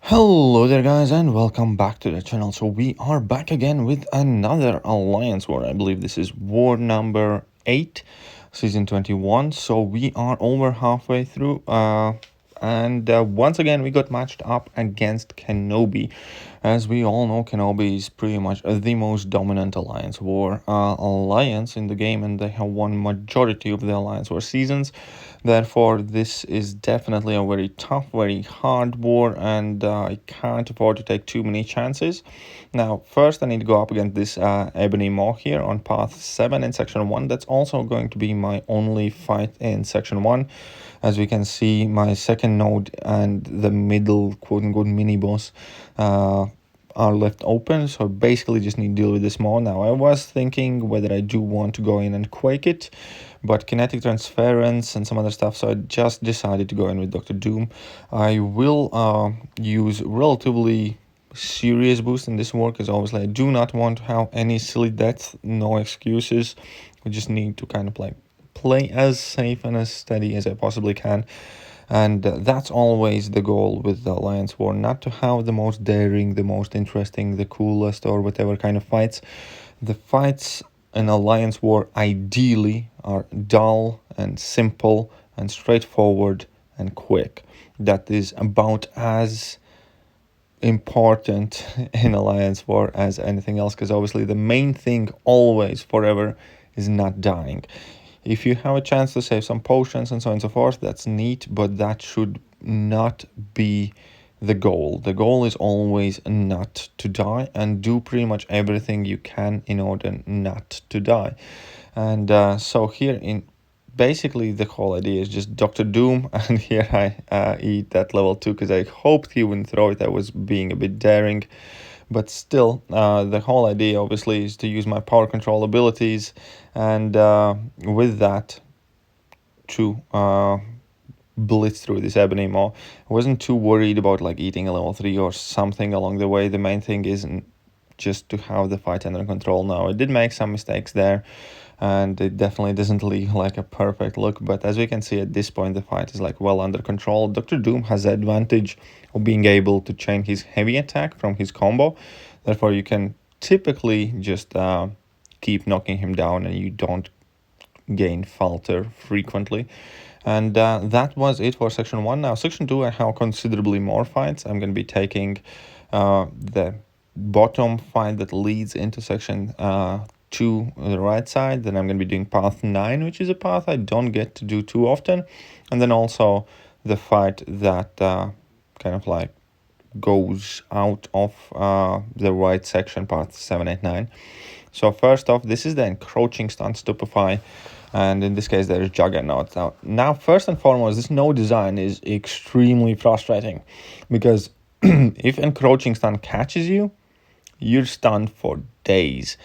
Hello there guys and welcome back to the channel. So we are back again with another alliance war. I believe this is war number 8, season 21. So we are over halfway through and once again we got matched up against Kenobi. As we all know, Kenobi is pretty much the most dominant alliance war alliance in the game, and they have won majority of the alliance war seasons. Therefore, this is definitely a very tough, very hard war, and I can't afford to take too many chances. Now, first I need to go up against this Ebony Maw here on path 7 in section 1. That's also going to be my only fight in section 1. As we can see, my second node and the middle quote-unquote mini-boss are left open, so basically just need to deal with this more. Now, I was thinking whether I do want to go in and quake it, but kinetic transference and some other stuff, so I just decided to go in with Dr. Doom. I will use relatively serious boost in this war, because obviously I do not want to have any silly deaths, no excuses. We just need to kind of like play as safe and as steady as I possibly can. And that's always the goal with the Alliance War, not to have the most daring, the most interesting, the coolest, or whatever kind of fights. The fights in Alliance War ideally are dull and simple and straightforward and quick. That is about as important in Alliance War as anything else, because obviously the main thing always, forever, is not dying. If you have a chance to save some potions and so on and so forth, that's neat, but that should not be the goal. The goal is always not to die, and do pretty much everything you can in order not to die. And so here in basically the whole idea is just Dr. Doom, and here I eat that level 2 because I hoped he wouldn't throw it. I was being a bit daring. But still, the whole idea obviously is to use my power control abilities, and with that to blitz through this Ebony Maw. I wasn't too worried about like eating a level 3 or something along the way. The main thing isn't just to have the fight under control. Now, I did make some mistakes there, and it definitely doesn't leave like a perfect look, but as we can see at this point, the fight is like well under control. Dr. Doom has the advantage of being able to chain his heavy attack from his combo. Therefore, you can typically just keep knocking him down, and you don't gain falter frequently. And that was it for section 1. Now, section 2, I have considerably more fights. I'm going to be taking the bottom fight that leads into section 2 on the right side. Then I'm going to be doing path 9, which is a path I don't get to do too often. And then also the fight that kind of like goes out of the right section, path 7, 8, 9. So first off, this is the encroaching stun stupefy, and in this case there is Juggernaut. Now first and foremost, this node design is extremely frustrating, because if encroaching stun catches you, you're stunned for days.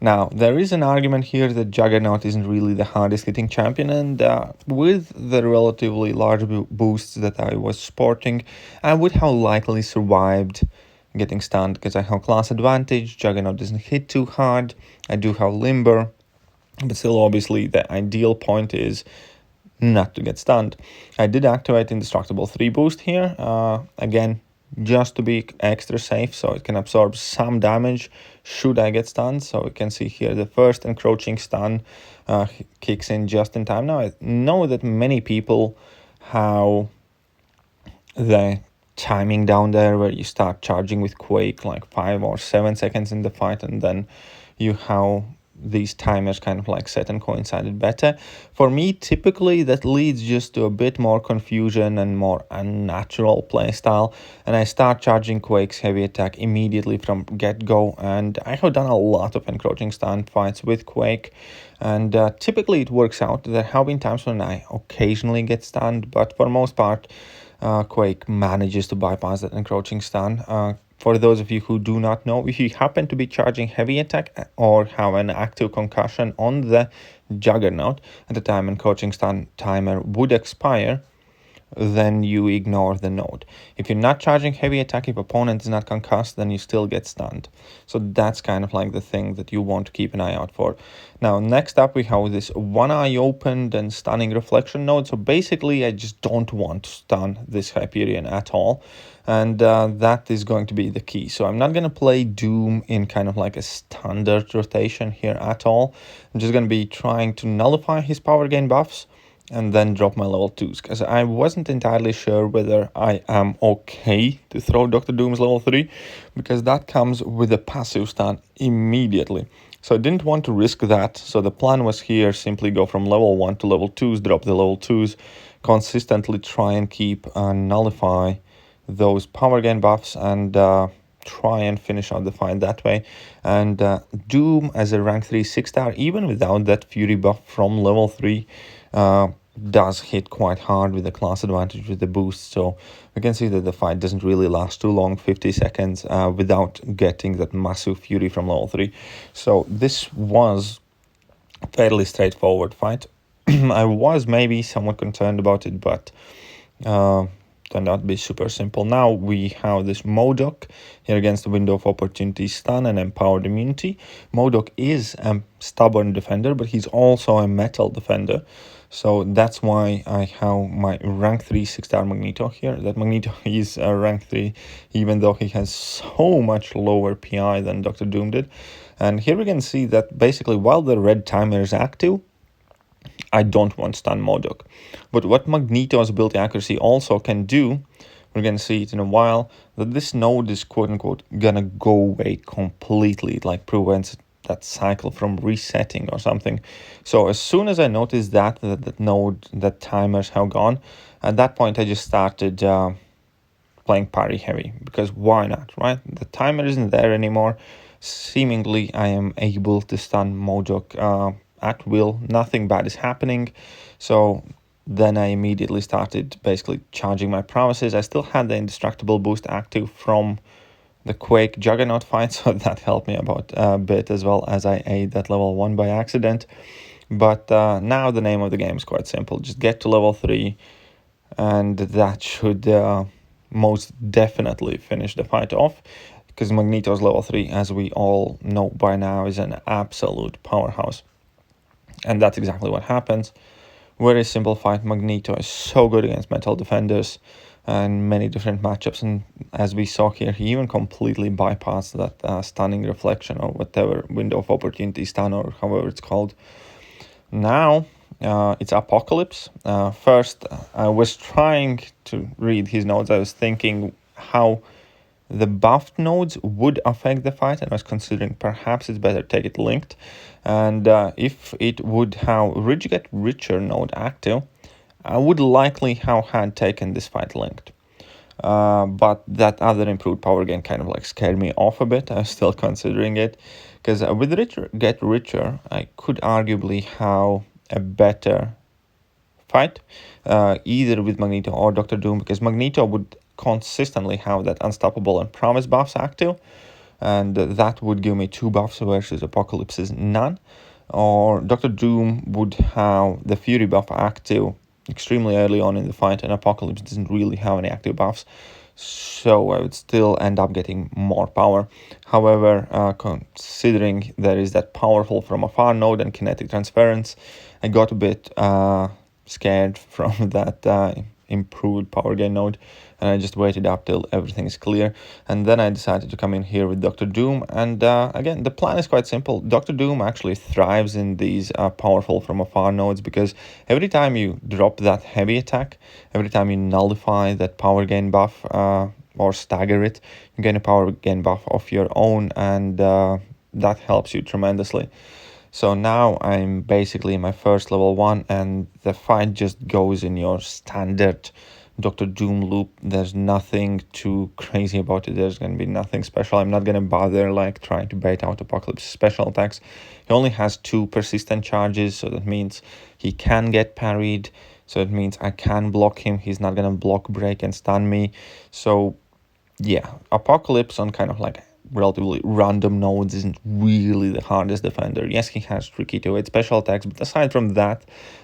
Now, there is an argument here that Juggernaut isn't really the hardest hitting champion, and with the relatively large boosts that I was sporting, I would have likely survived getting stunned, because I have class advantage. Juggernaut doesn't hit too hard. I do have limber, but still obviously the ideal point is not to get stunned. I did activate Indestructible 3 boost here, again, just to be extra safe, so it can absorb some damage should I get stunned. So we can see here the first encroaching stun kicks in just in time. Now, I know that many people have the timing down there where you start charging with Quake like 5 or 7 seconds in the fight, and then you have these timers kind of like set and coincided better. For me, typically that leads just to a bit more confusion and more unnatural playstyle, and I start charging Quake's heavy attack immediately from get-go, and I have done a lot of encroaching stun fights with Quake, and typically it works out. There have been times when I occasionally get stunned, but for most part Quake manages to bypass that encroaching stun. For those of you who do not know, if you happen to be charging heavy attack or have an active concussion on the Juggernaut at the time encroaching stun timer would expire, then you ignore the node. If you're not charging heavy attack, if opponent is not concussed, then you still get stunned. So that's kind of like the thing that you want to keep an eye out for. Now, next up, we have this one eye opened and stunning reflection node. So basically, I just don't want to stun this Hyperion at all. And that is going to be the key. So I'm not going to play Doom in kind of like a standard rotation here at all. I'm just going to be trying to nullify his power gain buffs and then drop my level 2s, because I wasn't entirely sure whether I am okay to throw Dr. Doom's level 3, because that comes with a passive stun immediately. So I didn't want to risk that, so the plan was here simply go from level 1 to level 2s, drop the level 2s, consistently try and keep nullify those power gain buffs, and try and finish out the fight that way. And Doom as a rank 3 6-star, even without that Fury buff from level 3, does hit quite hard with the class advantage with the boost. So we can see that the fight doesn't really last too long, 50 seconds, without getting that massive Fury from level 3. So this was a fairly straightforward fight. I was maybe somewhat concerned about it, but turned out to be super simple. Now we have this MODOK here against the Window of Opportunity, Stun and Empowered Immunity. MODOK is a stubborn defender, but he's also a metal defender. So that's why I have my rank 3 6-star Magneto here. That Magneto is a rank 3, even though he has so much lower PI than Dr. Doom did. And here we can see that basically while the red timer is active, I don't want stun MODOK. But what Magneto's ability accuracy also can do, we're going to see it in a while, that this node is quote-unquote gonna go away completely. It like prevents that cycle from resetting or something. So as soon as I noticed that node, that timers have gone, at that point I just started playing parry heavy, because why not, right? The timer isn't there anymore. Seemingly I am able to stun MODOK at will. Nothing bad is happening. So then I immediately started basically charging my prowesses. I still had the indestructible boost active from the Quake Juggernaut fight, so that helped me about a bit, as well as I ate that level 1 by accident. But now the name of the game is quite simple. Just get to level 3, and that should most definitely finish the fight off, because Magneto's level 3, as we all know by now, is an absolute powerhouse. And that's exactly what happens. Very simple fight. Magneto is so good against metal defenders and many different matchups, and as we saw here, he even completely bypassed that stunning reflection or whatever, Window of Opportunity stun, or however it's called. Now it's Apocalypse. First, I was trying to read his notes. I was thinking how the buffed nodes would affect the fight, and I was considering perhaps it's better take it linked. And if it would have Rich Get Richer node active, I would likely have had taken this fight linked. But that other improved power gain kind of like scared me off a bit. I was still considering it, because with Get Richer, I could arguably have a better fight, either with Magneto or Dr. Doom, because Magneto would consistently have that Unstoppable and Promise buffs active, and that would give me 2 buffs versus Apocalypse's none. Or Dr. Doom would have the Fury buff active extremely early on in the fight, and Apocalypse doesn't really have any active buffs, so I would still end up getting more power. However, considering there is that powerful from afar node and kinetic transference, I got a bit scared from that improved power gain node, and I just waited up till everything is clear, and then I decided to come in here with Dr. Doom. And again, the plan is quite simple. Dr. Doom actually thrives in these powerful from afar nodes, because every time you drop that heavy attack, every time you nullify that power gain buff or stagger it, you gain a power gain buff of your own, and that helps you tremendously. So now I'm basically in my first level 1, and the fight just goes in your standard Dr. Doom loop. There's nothing too crazy about it. There's going to be nothing special. I'm not going to bother like trying to bait out Apocalypse special attacks. He only has 2 persistent charges, so that means he can get parried. So it means I can block him. He's not going to block, break, and stun me. So yeah, Apocalypse on kind of like relatively random nodes isn't really the hardest defender. Yes, he has tricky to hit special attacks, but aside from that,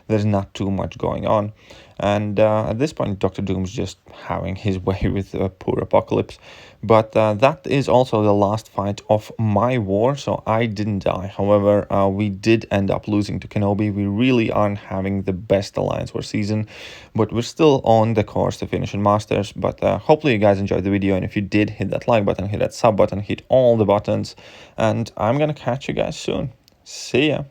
there's not too much going on. And at this point, Doctor Doom's just having his way with poor Apocalypse. But that is also the last fight of my war, so I didn't die. However, we did end up losing to Kenobi. We really aren't having the best Alliance War season, but we're still on the course to finish in Masters. But hopefully you guys enjoyed the video, and if you did, hit that like button, hit that sub button, hit all the buttons, and I'm gonna catch you guys soon. See ya!